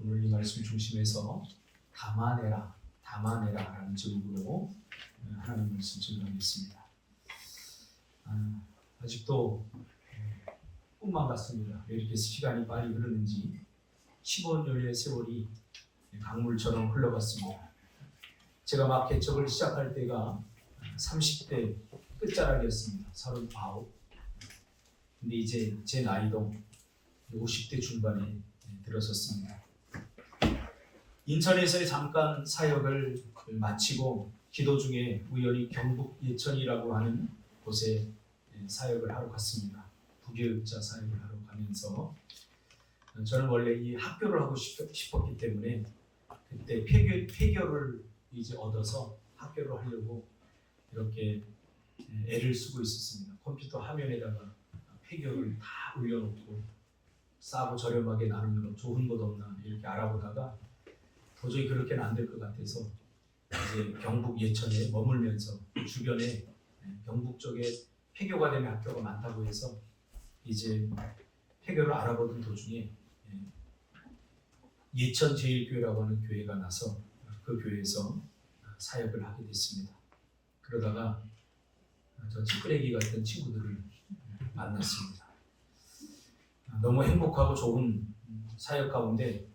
오늘 이 말씀 중심에서 담아내라라는 제목으로 하나님 말씀 전하겠습니다. 아직도 꿈만 같습니다. 왜 이렇게 시간이 빨리 흐르는지 15년의 세월이 강물처럼 흘러갔습니다. 제가 막 개척을 시작할 때가 30대 끝자락이었습니다. 39. 근데 이제 제 나이도 50대 중반에 들어섰습니다. 인천에서의 잠깐 사역을 마치고 기도 중에 우연히 경북 예천이라고 하는 곳에 사역을 하러 갔습니다. 부교육자 사역을 하러 가면서 저는 원래 이 학교를 하고 싶었기 때문에 그때 폐교를 이제 얻어서 학교를 하려고 이렇게 애를 쓰고 있었습니다. 컴퓨터 화면에다가 폐교를 다 올려놓고 싸고 저렴하게 나누는 거 좋은 곳 없나 이렇게 알아보다가 도저히 그렇게는 안 될 것 같아서 이제 경북 예천에 머물면서 주변에 경북 쪽에 폐교가 되는 학교가 많다고 해서 이제 폐교를 알아보던 도중에 예천 제일교회라고 하는 교회가 나서 그 교회에서 사역을 하게 됐습니다. 그러다가 저 찌끄레기 같은 친구들을 만났습니다. 너무 행복하고 좋은 사역 가운데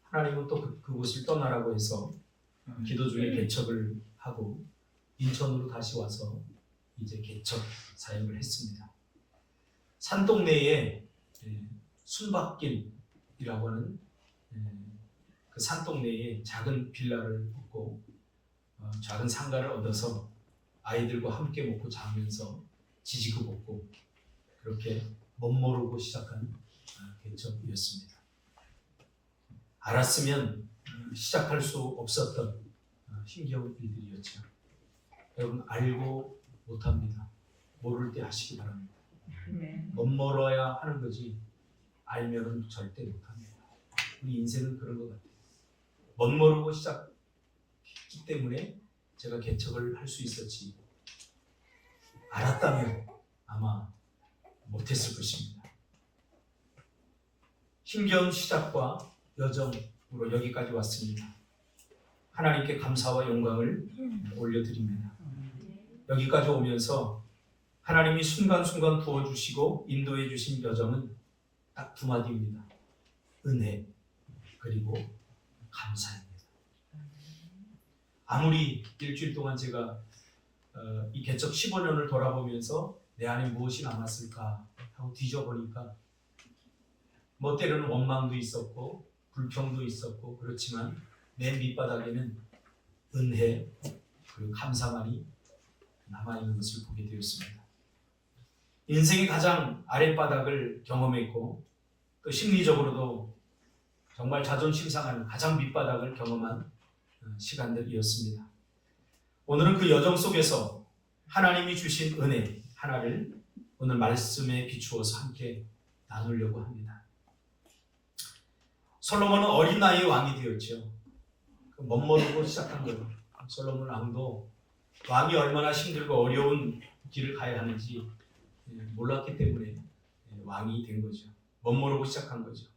하나님은 또 그곳을 떠나라고 해서 기도 중에 개척을 하고 인천으로 다시 와서 이제 개척 사역을 했습니다. 산동네에 순박길이라고 하는 그 산동네에 작은 빌라를 얻고 작은 상가를 얻어서 아이들과 함께 먹고 자면서 지지고 볶고 그렇게 멋모르고 시작한 개척이었습니다. 알았으면 시작할 수 없었던 힘겨운 일들이었죠. 여러분 알고 못합니다. 모를 때 하시기 바랍니다. 멋모러야 하는 거지 알면은 절대 못합니다. 우리 인생은 그런 것 같아요. 멋모르고 시작했기 때문에 제가 개척을 할 수 있었지 알았다면 아마 못했을 것입니다. 힘겨운 시작과 여정으로 여기까지 왔습니다. 하나님께 감사와 영광을 올려드립니다. 여기까지 오면서 하나님이 순간순간 부어주시고 인도해 주신 여정은 딱 두 마디입니다. 은혜 그리고 감사입니다. 아무리 일주일 동안 제가 이 개척 15년을 돌아보면서 내 안에 무엇이 남았을까 하고 뒤져보니까 뭐 때로는 원망도 있었고 불평도 있었고 그렇지만 맨 밑바닥에는 은혜 그리고 감사만이 남아있는 것을 보게 되었습니다. 인생의 가장 아랫바닥을 경험했고 또 심리적으로도 정말 자존심 상하는 가장 밑바닥을 경험한 시간들이었습니다. 오늘은 그 여정 속에서 하나님이 주신 은혜 하나를 오늘 말씀에 비추어서 함께 나누려고 합니다. 솔로몬은 어린 나이에 왕이 되었죠. 멋모르고 시작한 거예요. 솔로몬 왕도 왕이 얼마나 힘들고 어려운 길을 가야 하는지 몰랐기 때문에 왕이 된 거죠. 멋모르고 시작한 거죠.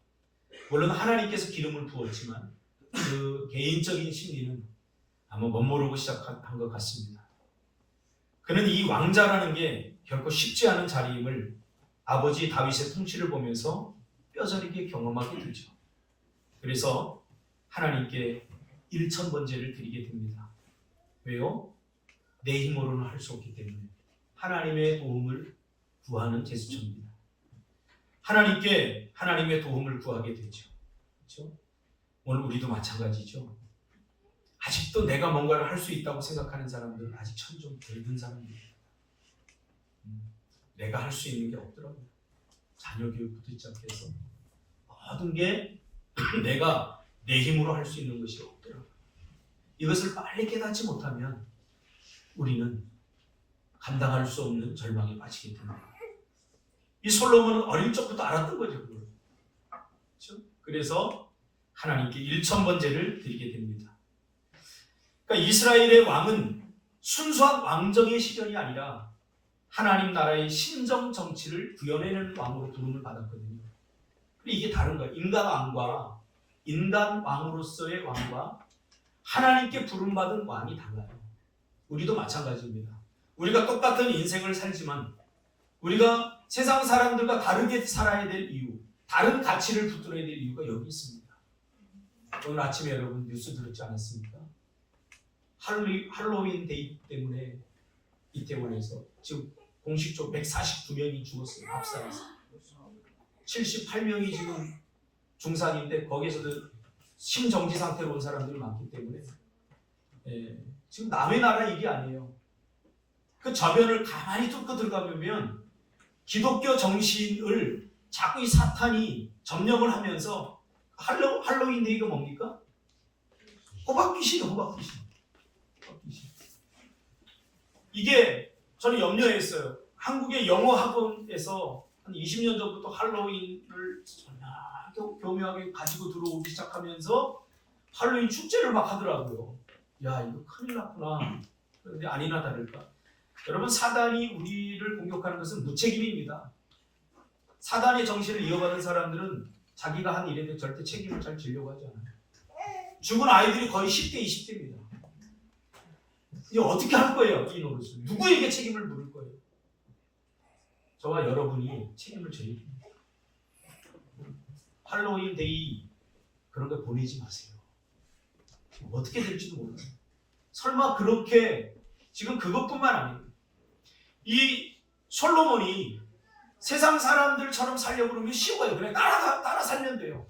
물론 하나님께서 기름을 부었지만 그 개인적인 심리는 아마 멋모르고 시작한 것 같습니다. 그는 이 왕자라는 게 결코 쉽지 않은 자리임을 아버지 다윗의 통치를 보면서 뼈저리게 경험하게 되죠. 그래서 하나님께 일천번제를 드리게 됩니다. 왜요? 내 힘으로는 할 수 없기 때문에 하나님의 도움을 구하는 제스처입니다. 하나님께 하나님의 도움을 구하게 되죠. 그렇죠? 오늘 우리도 마찬가지죠. 아직도 내가 뭔가를 할 수 있다고 생각하는 사람들은 아직 참 좀 늙은 사람들이에요. 내가 할 수 있는 게 없더라고요. 자녀 교육부터 시작해서 모든 게 내가 내 힘으로 할 수 있는 것이 없더라고요. 이것을 빨리 깨닫지 못하면 우리는 감당할 수 없는 절망에 빠지게 됩니다. 이 솔로몬은 어릴 적부터 알았던 거죠. 그걸. 그렇죠? 그래서 하나님께 일천번제를 드리게 됩니다. 그러니까 이스라엘의 왕은 순수한 왕정의 시전이 아니라 하나님 나라의 신정 정치를 구현해내는 왕으로 부름을 받았거든요. 근데 이게 다른 거예요. 인간 왕과 인간 왕으로서의 왕과 하나님께 부름받은 왕이 달라요. 우리도 마찬가지입니다. 우리가 똑같은 인생을 살지만 우리가 세상 사람들과 다르게 살아야 될 이유, 다른 가치를 붙들어야 될 이유가 여기 있습니다. 오늘 아침에 여러분 뉴스 들었지 않았습니까? 할로윈 데이 때문에 이태원에서 지금 공식적으로 149명이 죽었어요. 압사해서 78명이 지금 중상인데 거기에서도 심정지 상태로 온 사람들이 많기 때문에 지금 남의 나라 일이 아니에요. 그 저변을 가만히 뚫고 들어가보면 기독교 정신을 자꾸 이 사탄이 점령을 하면서 할로윈 데이가 뭡니까? 호박귀신이에요. 호박귀신. 이게 저는 염려했어요. 한국의 영어 학원에서 한 20년 전부터 할로윈을 교묘하게 가지고 들어오기 시작하면서 할로윈 축제를 막 하더라고요. 야, 이거 큰일 났구나. 그런데 아니나 다를까. 여러분, 사단이 우리를 공격하는 것은 무책임입니다. 사단의 정신을 이어받은 사람들은 자기가 한 일에 대해 절대 책임을 잘 지려고 하지 않아요. 죽은 아이들이 거의 10대, 20대입니다. 이제 어떻게 할 거예요, 이 노릇을? 누구에게 책임을 물을 거예요? 저와 여러분이 책임을 져야 됩니다. 할로윈 데이 그런 거 보내지 마세요. 어떻게 될지도 몰라요. 설마 그렇게 지금 그것뿐만 아니에요. 이 솔로몬이 세상 사람들처럼 살려고 그러면 쉬워요. 그냥 따라 살면 돼요.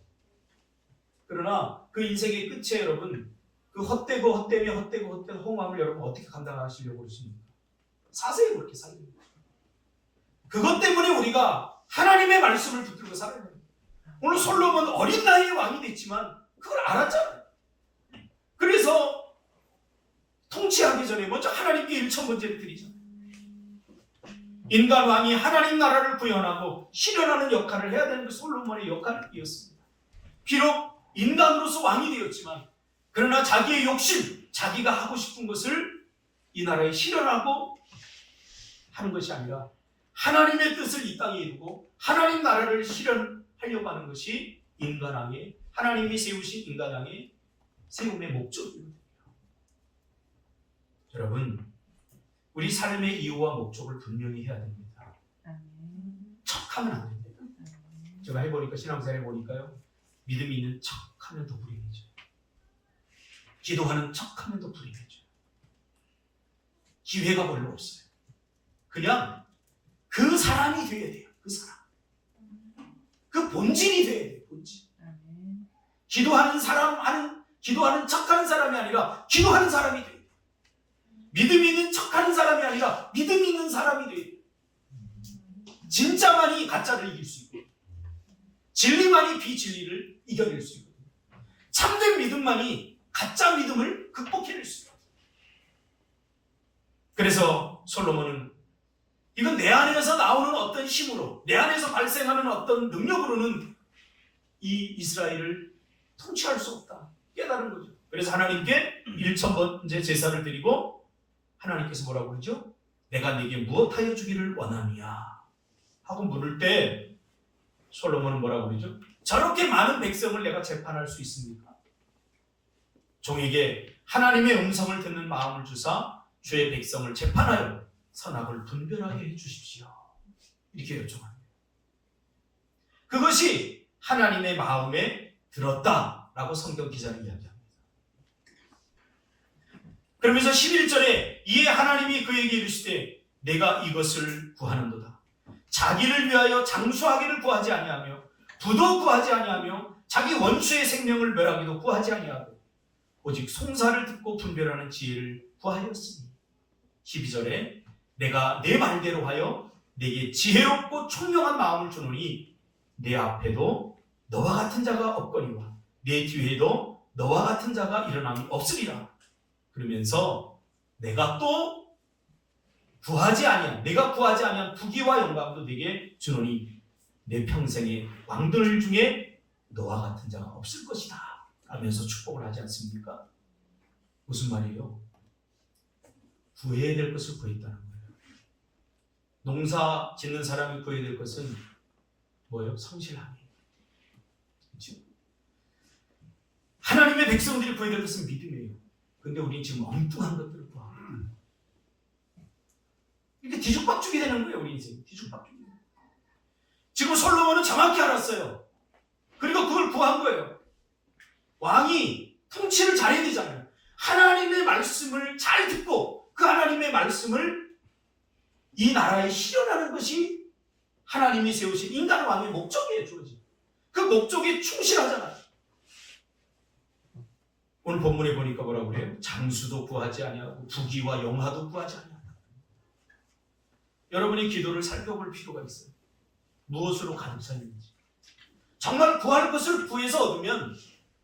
그러나 그 인생의 끝에 여러분 그 헛되고 허무함을 여러분 어떻게 감당하시려고 그러십니까? 사세요. 그렇게 살려요. 그것 때문에 우리가 하나님의 말씀을 붙들고 살아야 돼요. 오늘 솔로몬 어린 나이에 왕이 됐지만 그걸 알았잖아요. 그래서 통치하기 전에 먼저 하나님께 일천번제를 드리잖아요. 인간 왕이 하나님 나라를 구현하고 실현하는 역할을 해야 되는 그 솔로몬의 역할이었습니다. 비록 인간으로서 왕이 되었지만 그러나 자기의 욕심, 자기가 하고 싶은 것을 이 나라에 실현하고 하는 것이 아니라 하나님의 뜻을 이 땅에 이루고 하나님 나라를 실현하려고 하는 것이 인간왕의 하나님이 세우신 인간왕의 세움의 목적입니다. 여러분, 우리 삶의 이유와 목적을 분명히 해야 됩니다. 척하면 안 됩니다. 제가 해보니까 신앙생활 해보니까요, 믿음이 있는 척하면 더 불행해져요. 기도하는 척하면 더 불행해져요. 기회가 별로 없어요. 그냥 그 사람이 돼야 돼요. 그 사람. 그 본질이 돼야 돼요. 본질. 기도하는 척하는 사람이 아니라 기도하는 사람이 돼요. 믿음 있는 척하는 사람이 아니라 믿음 있는 사람이 돼요. 진짜만이 가짜를 이길 수 있고 진리만이 비진리를 이겨낼 수 있거든요. 참된 믿음만이 가짜 믿음을 극복해낼 수 있어요. 그래서 솔로몬은 이건 내 안에서 나오는 어떤 힘으로, 내 안에서 발생하는 어떤 능력으로는 이 이스라엘을 통치할 수 없다. 깨달은 거죠. 그래서 하나님께 1000번째 제사를 드리고 하나님께서 뭐라고 그러죠? 내가 네게 무엇하여 주기를 원하느냐 하고 물을 때 솔로몬은 뭐라고 그러죠? 저렇게 많은 백성을 내가 재판할 수 있습니까? 종에게 하나님의 음성을 듣는 마음을 주사 주의 백성을 재판하여 선악을 분별하게 해주십시오. 이렇게 요청합니다. 그것이 하나님의 마음에 들었다라고 성경 기자는 이야기합니다. 그러면서 11절에 이에 하나님이 그에게 이르시되 내가 이것을 구하는도다. 자기를 위하여 장수하기를 구하지 아니하며 부도 구하지 아니하며 자기 원수의 생명을 멸하기도 구하지 아니하고 오직 송사를 듣고 분별하는 지혜를 구하였으니 12절에 내가 내 말대로 하여 내게 지혜롭고 총명한 마음을 주노니 내 앞에도 너와 같은 자가 없거니와 내 뒤에도 너와 같은 자가 일어남이 없으리라. 그러면서 내가 또 내가 구하지 아니한 부귀와 영광도 내게 주노니 내 평생의 왕들 중에 너와 같은 자가 없을 것이다 하면서 축복을 하지 않습니까? 무슨 말이에요? 구해야 될 것을 구했다는 거예요. 농사 짓는 사람이 구해야 될 것은 뭐예요? 성실함이에요. 그렇죠? 하나님의 백성들이 구해야 될 것은 믿음이에요. 근데 우리는 지금 엉뚱한 것들을 구하고 이렇게 뒤죽박죽이 되는 거예요. 우리 인생 뒤죽박죽이. 지금 솔로몬은 정확히 알았어요. 그리고 그걸 구한 거예요. 왕이 통치를 잘해야 되잖아요. 하나님의 말씀을 잘 듣고 그 하나님의 말씀을 이 나라에 실현하는 것이 하나님이 세우신 인간 왕의 목적이에요. 주어진. 그 목적에 충실하잖아요. 오늘 본문에 보니까 뭐라고 그래요? 장수도 구하지 아니하고 부귀와 영화도 구하지 아니하다. 여러분이 기도를 살펴볼 필요가 있어요. 무엇으로 가득 차 있는지. 정말 구할 것을 구해서 얻으면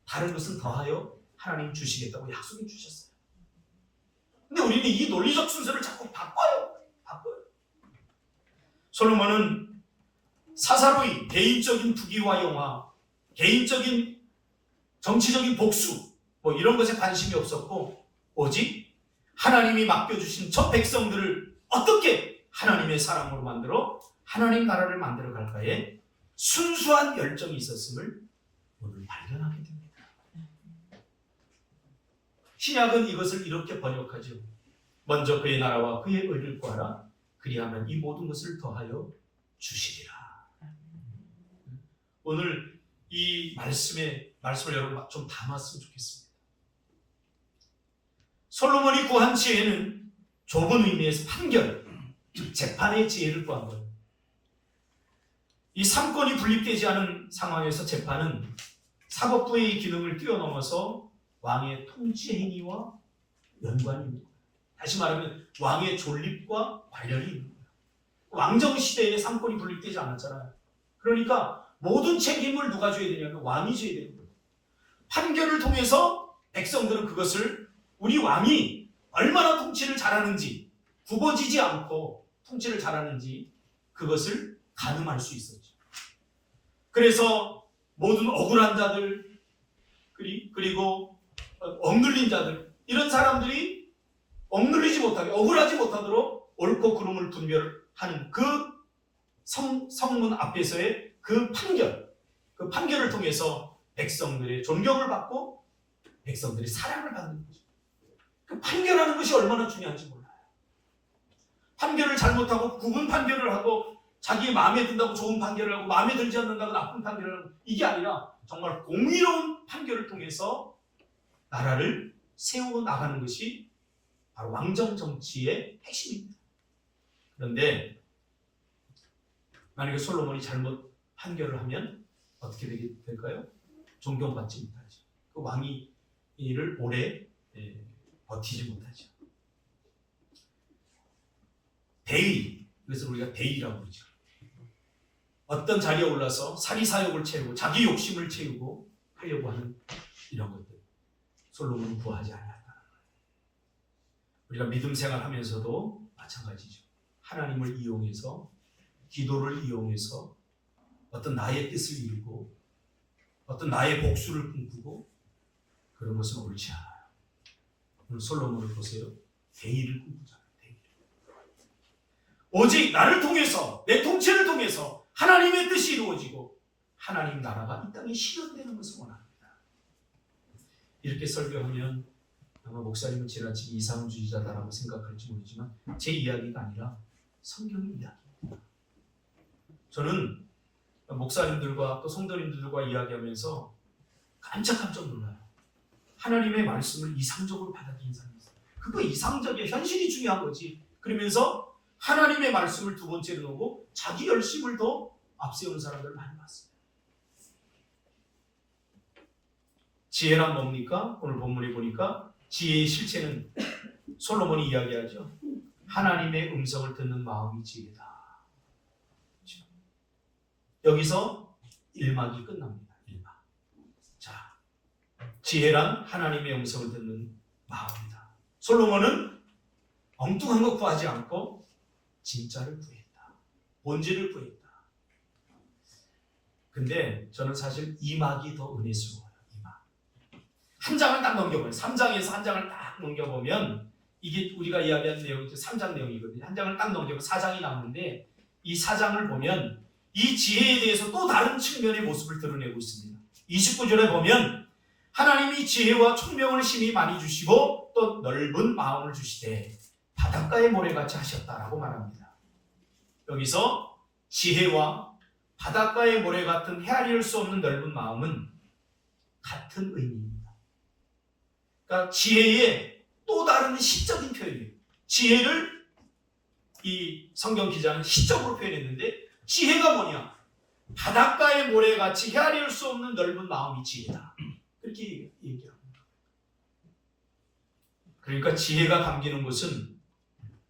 다른 것은 더하여 하나님 주시겠다고 약속해 주셨어요. 근데 우리는 이 논리적 순서를 자꾸 바꿔요. 솔로몬은 사사로이 개인적인 부귀와 영화, 개인적인 정치적인 복수 뭐 이런 것에 관심이 없었고 오직 하나님이 맡겨주신 저 백성들을 어떻게 하나님의 사랑으로 만들어 하나님 나라를 만들어 갈까에 순수한 열정이 있었음을 오늘 발견하게 됩니다. 신약은 이것을 이렇게 번역하죠. 먼저 그의 나라와 그의 의를 구하라. 그리하면 이 모든 것을 더하여 주시리라. 오늘 이 말씀을 여러분 좀 담았으면 좋겠습니다. 솔로몬이 구한 지혜는 좁은 의미에서 판결, 즉 재판의 지혜를 구한 거예요. 이 삼권이 분립되지 않은 상황에서 재판은 사법부의 기능을 뛰어넘어서 왕의 통치 행위와 연관이 있는 거예요. 다시 말하면 왕의 존립과 관련이 있는 거예요. 왕정 시대에 삼권이 분립되지 않았잖아요. 그러니까 모든 책임을 누가 져야 되냐면 왕이 져야 되는 거예요. 판결을 통해서 백성들은 그것을 우리 왕이 얼마나 통치를 잘하는지 굽어지지 않고 통치를 잘하는지 그것을 가늠할 수 있었죠. 그래서 모든 억울한 자들 그리고 억눌린 자들 이런 사람들이 억눌리지 못하게 억울하지 못하도록 옳고 그름을 분별하는 그 성문 앞에서의 그 판결을 통해서 백성들의 존경을 받고 백성들의 사랑을 받는 거죠. 그 판결하는 것이 얼마나 중요한지 몰라요. 판결을 잘못하고 구분 판결을 하고 자기 마음에 든다고 좋은 판결을 하고 마음에 들지 않는다고 나쁜 판결을 하고 이게 아니라 정말 공의로운 판결을 통해서 나라를 세워 나가는 것이 바로 왕정 정치의 핵심입니다. 그런데 만약에 솔로몬이 잘못 판결을 하면 어떻게 될까요? 존경받지 못하죠. 그 왕이 이를 오래 버티지 못하죠. 대의, 그래서 우리가 대의라고 그러죠. 어떤 자리에 올라서 사리사욕을 채우고 자기 욕심을 채우고 하려고 하는 이런 것들 솔로몬은 구하지 않았다. 우리가 믿음 생활하면서도 마찬가지죠. 하나님을 이용해서 기도를 이용해서 어떤 나의 뜻을 이루고 어떤 나의 복수를 꿈꾸고 그런 것은 옳지 않아요. 오늘 솔로몬을 보세요. 대의를 꿈꾸잖아요. 대의를. 오직 나를 통해서 내 통치를 통해서 하나님의 뜻이 이루어지고 하나님 나라가 이 땅에 실현되는 것을 원합니다. 이렇게 설교하면 아마 목사님은 지나치게 이상주의자다라고 생각할지 모르지만 제 이야기가 아니라 성경의 이야기입니다. 저는 목사님들과 또 성도님들과 이야기하면서 깜짝 놀라요. 하나님의 말씀을 이상적으로 받아들이는 사람이 있어요. 그거 이상적이야. 현실이 중요한 거지. 그러면서 하나님의 말씀을 두 번째로 놓고 자기 열심을 더 앞세우는 사람들을 많이 봤어요. 지혜란 뭡니까? 오늘 본문에 보니까 지혜의 실체는 솔로몬이 이야기하죠. 하나님의 음성을 듣는 마음이 지혜다. 여기서 1막이 끝납니다. 1막. 자, 지혜란 하나님의 음성을 듣는 마음이다. 솔로몬은 엉뚱한 거 구하지 않고 진짜를 구했다. 본질을 구했다. 근데 저는 사실 2막이 더 은혜스러워요. 2막. 한 장을 딱 넘겨보면 3장에서 한 장을 딱 넘겨보면 이게 우리가 이야기한 내용이 3장 내용이거든요. 한 장을 딱 넘겨보면 4장이 나오는데 이 4장을 보면 이 지혜에 대해서 또 다른 측면의 모습을 드러내고 있습니다. 29절에 보면 하나님이 지혜와 총명을 심히 많이 주시고 또 넓은 마음을 주시되 바닷가의 모래같이 하셨다라고 말합니다. 여기서 지혜와 바닷가의 모래 같은 헤아릴 수 없는 넓은 마음은 같은 의미입니다. 그러니까 지혜의 또 다른 시적인 표현이에요. 지혜를 이 성경 기자는 시적으로 표현했는데 지혜가 뭐냐? 바닷가의 모래같이 헤아릴 수 없는 넓은 마음이 지혜다. 그렇게 얘기합니다. 그러니까 지혜가 담기는 것은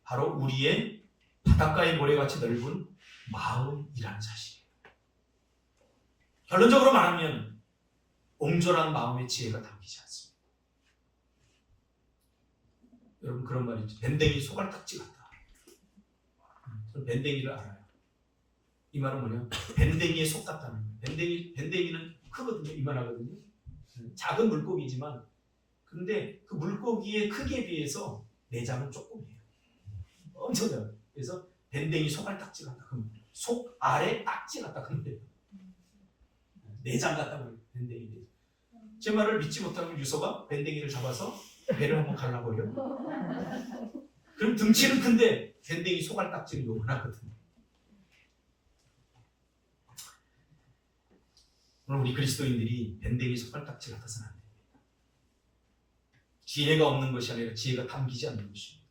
바로 우리의 바닷가의 모래같이 넓은 마음이라는 사실이에요. 결론적으로 말하면 옹졸한 마음의 지혜가 담기지 않습니다. 여러분 그런 말이 있죠. 밴댕이 소갈딱지 같다. 저는 밴댕이를 알아요. 이 말은 뭐냐? 밴댕이의 속 같다는 거예요. 밴댕이는 크거든요. 이만하거든요. 작은 물고기지만 근데 그 물고기의 크기에 비해서 내장은 조금이에요. 엄청 작아요. 그래서 밴댕이 소갈딱지 같다. 그럼 속 아래 딱지 같다. 그러면 돼요. 내장 같다. 밴댕이 내장. 제 말을 믿지 못하는 유서가 밴댕이를 잡아서 배를 한번 갈라버려. 그럼 등치는 큰데 밴댕이 소갈딱지는 요만하거든요. 오늘 우리 그리스도인들이 밴댕이 소갈딱지 같아서는 안 됩니다. 지혜가 없는 것이 아니라 지혜가 담기지 않는 것입니다.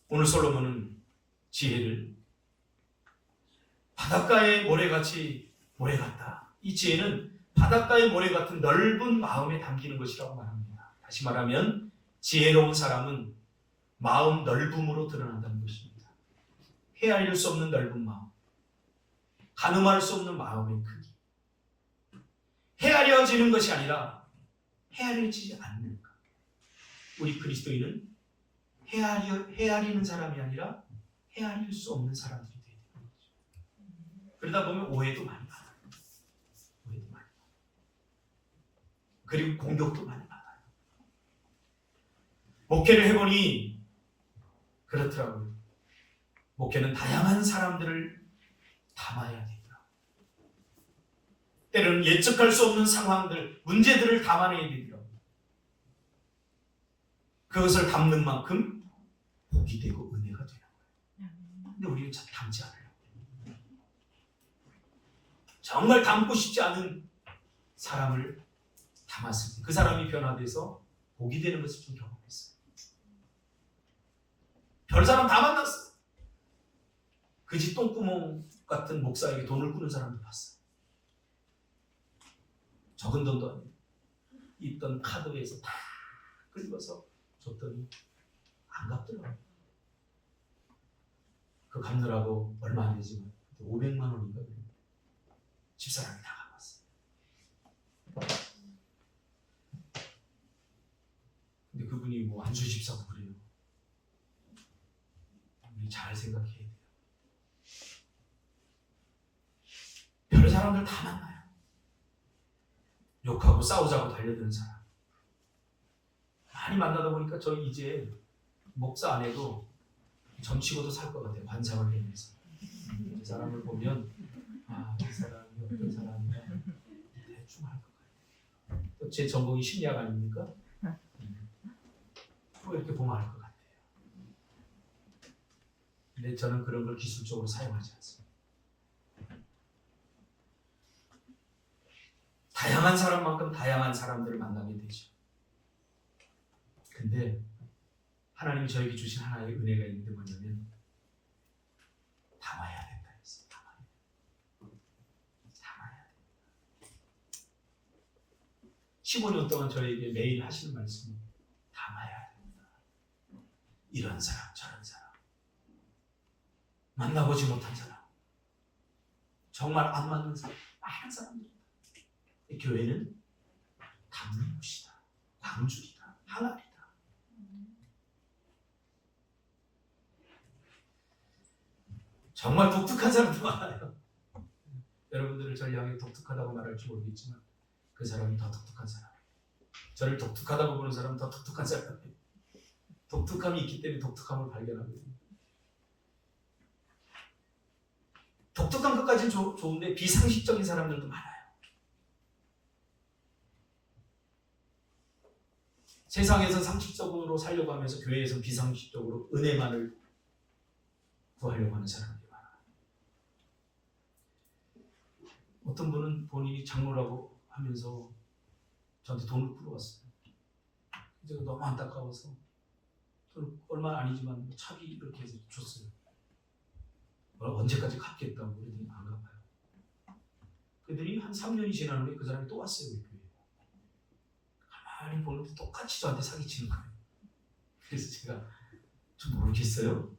오늘 솔로몬은 지혜를 바닷가의 모래같이 모래 같다. 이 지혜는 바닷가의 모래 같은 넓은 마음에 담기는 것이라고 말합니다. 다시 말하면 지혜로운 사람은 마음 넓음으로 드러난다는 것입니다. 헤아릴 수 없는 넓은 마음, 가늠할 수 없는 마음의 크기. 헤아려지는 것이 아니라 헤아려지지 않는 것. 우리 그리스도인은 헤아리는 사람이 아니라 헤아릴 수 없는 사람들이 되는 거죠. 그러다 보면 오해도 많이 받아요. 오해도 많이 받아요. 그리고 공격도 많이 받아요. 목회를 해보니 그렇더라고요. 목회는 다양한 사람들을 담아야 되더라고요. 때로는 예측할 수 없는 상황들, 문제들을 담아내야 되더라고요. 그것을 담는 만큼 복이 되고 은혜가 되는 거예요. 근데 우리는 잘 담지 않아요. 정말 담고 싶지 않은 사람을 담았을 때 그 사람이 변화돼서 복이 되는 것을 좀 경험했어요. 별 사람 다 만났어요. 그 집 똥구멍 같은 목사에게 돈을 꾸는 사람도 봤어요. 적은 돈도 아니고 있던 카드에서 다 긁어서 줬더니 안 갚더라고요. 그 갚느라고 얼마 안 되지만 500만 원인가 집사람이 다 갚았어요. 근데 그분이 뭐 안수 집사고 그래요. 우리 잘 생각해야 돼요. 별 사람들 다 만나요. 욕하고 싸우자고 달려드는 사람 많이 만나다 보니까 저 이제 목사 안 해도 점치고도 살 것 같아요. 관상을 내면서 그 사람을 보면 이 사람이 어떤 사람이냐 대충 알 것 같아요. 또 제 전공이 심리학 아닙니까? 또 이렇게 보면 알 것 같아요. 근데 저는 그런 걸 기술적으로 사용하지 않습니다. 다양한 사람만큼 다양한 사람들을 만나게 되죠. 근데 하나님이 저에게 주신 하나의 은혜가 있는데 뭐냐면 담아야 된다 했어요. 담아야 된다. 15년 동안 저에게 매일 하시는 말씀이 담아야 된다. 이런 사람 저런 사람 만나보지 못한 사람 정말 안 맞는 사람 많은 사람들. 교회는 담는 곳이다. 광주리다. 항아리다. 정말 독특한 사람도 많아요. 여러분들을 저를 향해 독특하다고 말할지 모르겠지만 그 사람이 더 독특한 사람이에요. 저를 독특하다고 보는 사람은 더 독특한 사람이에요. 독특함이 있기 때문에 독특함을 발견하거든요. 독특한 것까지는 좋은데 비상식적인 사람들도 많아요. 세상에서 상식적으로 살려고 하면서 교회에서 비상식적으로 은혜만을 구하려고 하는 사람들이 많아요. 어떤 분은 본인이 장로라고 하면서 저한테 돈을 끌어왔어요. 제가 너무 안타까워서 돈 얼마 아니지만 차비 이렇게 해서 줬어요. 언제까지 갚겠다고 그러더니 안 갚아요. 그랬더니 한 3년이 지난 후에 그 사람이 또 왔어요. 우리 교회에. 가만히 보는데 똑같이 저한테 사기치는 거예요. 그래서 제가 좀 모르겠어요.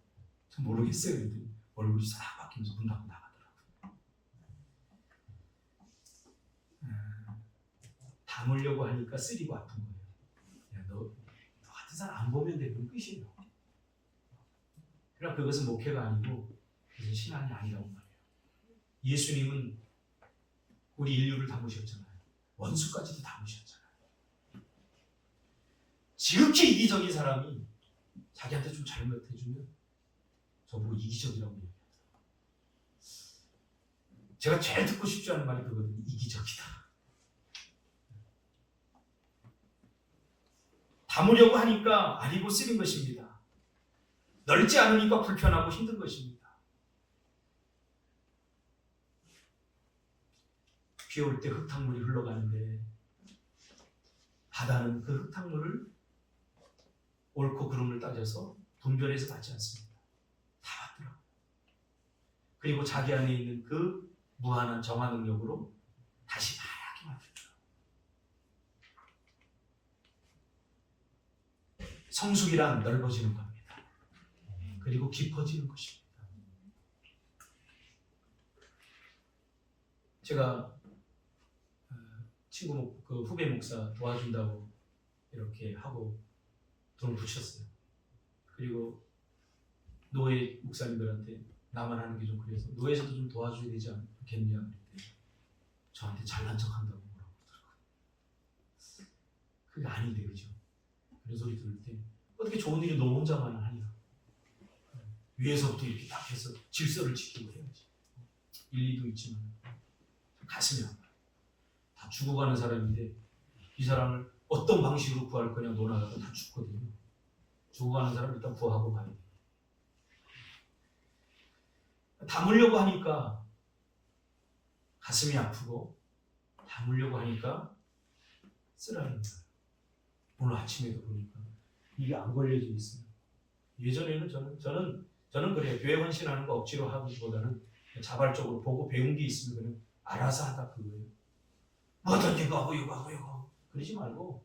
그랬더니 얼굴이 싹 바뀌면서 문 닫고 나가더라고요. 담으려고 하니까 쓰리고 아픈 거예요. 야, 너 같은 사람 안 보면 되면 끝이에요. 그러나 그것은 목회가 아니고 그것은 신앙이 아니라고 말해요. 예수님은 우리 인류를 담으셨잖아요. 원수까지도 담으셨잖아요. 지극히 이기적인 사람이 자기한테 좀 잘못해주면 저보고 이기적이라고 얘기해요. 제가 제일 듣고 싶지 않은 말이 그거거든요. 이기적이다. 담으려고 하니까 아니고 쓰린 것입니다. 넓지 않으니까 불편하고 힘든 것입니다. 비 올 때 흙탕물이 흘러가는데 바다는 그 흙탕물을 옳고 그름을 따져서 분별해서 받지 않습니다. 다 받더라고요. 그리고 자기 안에 있는 그 무한한 정화 능력으로 다시 하얗게 만들더라고요. 성숙이란 넓어지는 겁니다. 그리고 깊어지는 것입니다. 제가 친구 그 후배 목사 도와준다고 이렇게 하고 돈을 붙였어요. 그리고 노예 목사님들한테 나만 하는 게 좀 그래서 노예에서도 좀 도와줘야 되지 않겠냐 그랬더니 저한테 잘난 척한다고 뭐라고 그러더라고요. 그게 아닌데 그죠? 그런 소리 들을 때 어떻게 좋은 일이 너 혼자만 하냐? 위에서부터 이렇게 딱 해서 질서를 지키고 해야지. 일리도 있지만 가슴이 아파요. 다 죽어가는 사람인데 이 사람을 어떤 방식으로 구할 거냐 논하다가 다 죽거든요. 죽어가는 사람 일단 구하고 가야 돼요. 담으려고 하니까 가슴이 아프고 담으려고 하니까 쓰라는 거예요. 오늘 아침에도 보니까 이게 안 걸려져 있어요. 예전에는 저는 그래요. 교회 헌신하는 거 억지로 하기보다는 자발적으로 보고 배운 게 있으면 그냥 알아서 하다 그거예요. 뭐든지 이거 하고 그러지 말고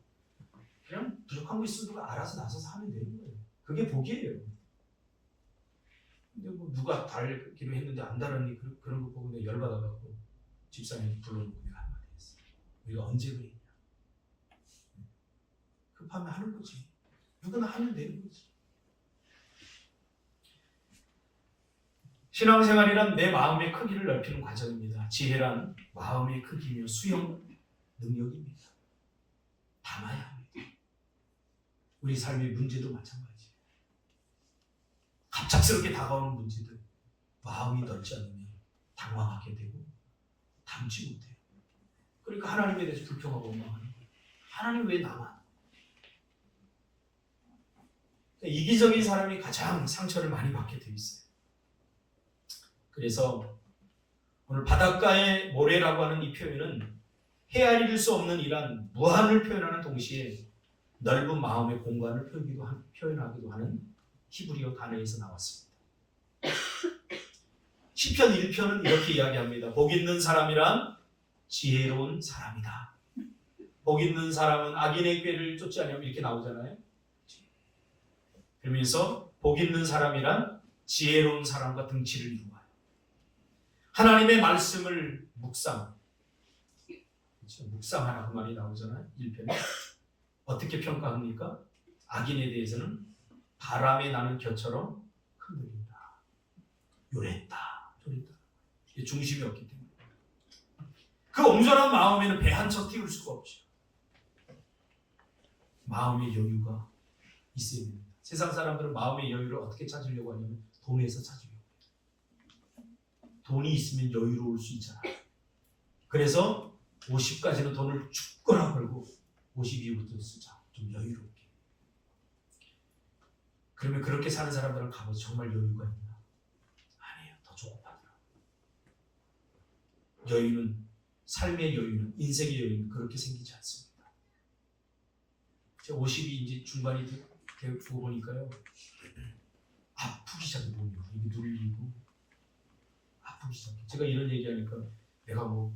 그냥 부족한 거 있으면 누가 알아서 나서서 하면 되는 거예요. 그게 복이에요. 근데 뭐 누가 달기로 했는데 안 달았니 그런 거 보고 내가 열받아갖고 집사님 불러놓고 내가 한마디 했어요. 우리가 언제 그랬냐. 급하면 하는 거지. 누구나 하면 되는 거지. 신앙생활이란 내 마음의 크기를 넓히는 과정입니다. 지혜란 마음의 크기며 수용 능력입니다. 담아야 합니다. 우리 삶의 문제도 마찬가지예요. 갑작스럽게 다가오는 문제들 마음이 넓지 않으면 당황하게 되고 담지 못해요. 그러니까 하나님에 대해서 불평하고 원망하는 거예요. 하나님 왜 나만? 이기적인 사람이 가장 상처를 많이 받게 되어 있어요. 그래서 오늘 바닷가의 모래라고 하는 이 표현은 헤아릴 수 없는 이란 무한을 표현하는 동시에 넓은 마음의 공간을 표현하기도 하는 히브리어 단어에서 나왔습니다. 시편 1편은 이렇게 이야기합니다. 복 있는 사람이란 지혜로운 사람이다. 복 있는 사람은 악인의 꾀를 쫓지 않으면 이렇게 나오잖아요. 그러면서 복 있는 사람이란 지혜로운 사람과 등치를 이루어요. 하나님의 말씀을 묵상하라 그 말이 나오잖아요. 1편에 어떻게 평가합니까? 악인에 대해서는 바람에 나는 겨처럼 흔들린다. 요랬다. 저랬다. 이게 중심이 없기 때문에 그 옹졸한 마음에는 배 한 척 띄울 수가 없죠. 마음의 여유가 있어야 됩니다. 세상 사람들은 마음의 여유를 어떻게 찾으려고 하냐면 돈에서 찾으려고 해요. 돈이 있으면 여유로울 수 있잖아요. 그래서 50까지는 돈을 죽거나 벌고 50이부터 쓰자. 좀 여유롭게. 그러면 그렇게 사는 사람들은 가보서 정말 여유가 있나? 아니에요. 더 조급하더라. 여유는, 삶의 여유는, 인생의 여유는 그렇게 생기지 않습니다. 제가 50이 이제 중반이 되고 보니까요, 아프기 시작해. 몸이 입이 눌리고 아프기 시작해. 제가 이런 얘기하니까 내가 뭐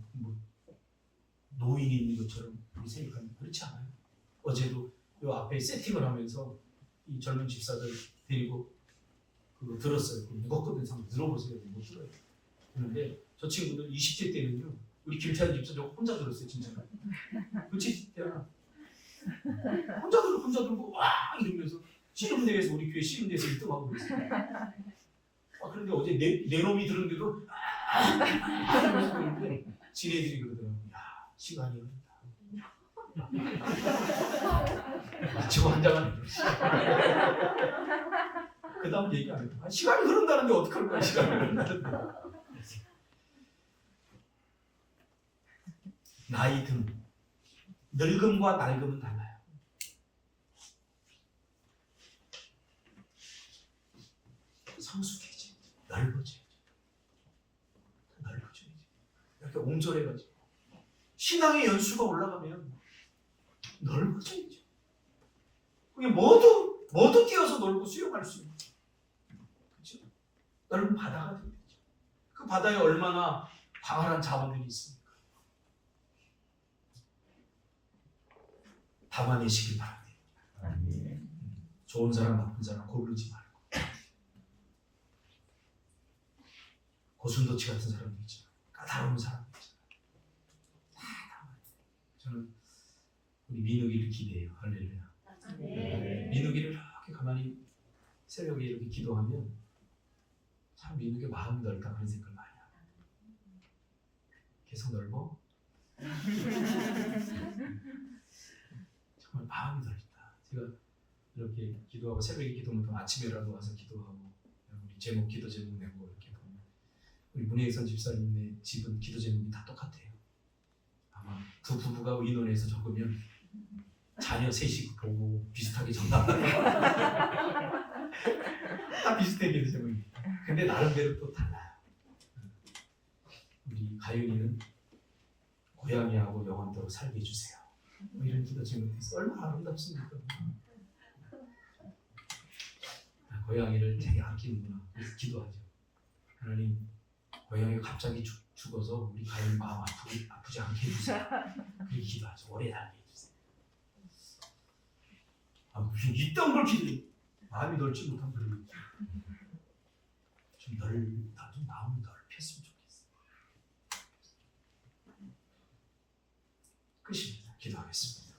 노인이 있는 것처럼 생각하면 그렇지 않아요. 어제도 요 앞에 세팅을 하면서 이 젊은 집사들 데리고 그거 들었어요. 그거 무겁거든. 한번 들어보세요. 못 들어요. 그런데 저 친구들 20대 때는요, 우리 김찬 집사 저 혼자 들었어요. 진짜. 그치? 대현아. 혼자 들고 와 이러면서 씨름대회에서, 우리 교회 씨름대회에서 1등하고 그랬어요. 그런데 어제 내 놈이 들었는데도 이러면서 그러는데 지네들이 그러더라고요. 야, 시간이 흐른다. 마치고 한장은 그 다음 얘기 안 해도 시간이 흐른다는데 어떡할 거야. 시간이 흐른다는데. 나이 든 늙음과 낡음은 달라요. 성숙해지, 넓어져야지. 이렇게 옹졸해가지고 신앙의 연수가 올라가면 넓어져야죠. 그게 모두 뛰어서 놀고 수영할 수 있는, 그렇죠? 넓은 바다가 되겠죠. 그 바다에 얼마나 광활한 자원들이 있습니까? 담아내시길 바랍니다. 좋은 사람 나쁜 사람 고르지 말고, 고순도치 같은 사람도 있지만 까다로운 사람도 있지만 다 담아야 돼요. 저는 우리 민욱이를 기대해요. 할렐루야. 네. 민욱이를 이렇게 가만히 새벽에 이렇게 기도하면 참 민욱의 마음이 넓다 그런 생각을 많이 해요. 계속 넓어? 정말 마음이 넓다. 제가 이렇게 기도하고 새벽에 기도 못하면 아침에라도 와서 기도하고, 우리 제목 기도 제목 내고 이렇게 보면 우리 문혜선 집사님네 집은 기도 제목이 다 똑같아요. 아마 두 부부가 의논해서 적으면 자녀 셋이 보고 비슷하게 정답하는 다 비슷해 기도 제목입니다. 근데 나름대로 또 달라요. 우리 가윤이는 고양이하고 영원토록 살게 해주세요. 뭐 이런 기도 제목이 있어. 얼마나 아름답습니까? 고양이를 되게 아끼는구나. 그래서 기도하죠. 하나님, 고양이가 갑자기 죽어서 우리 가윤이 마음 아프지 않게 해주세요. 그렇게 기도하죠. 오래 살게 해주세요. 무슨 이딴 걸 기도해. 마음이 넓지 못한 그런 좀 마음을 넓혔으면 좋겠어. 끝입니다. 기도하겠습니다.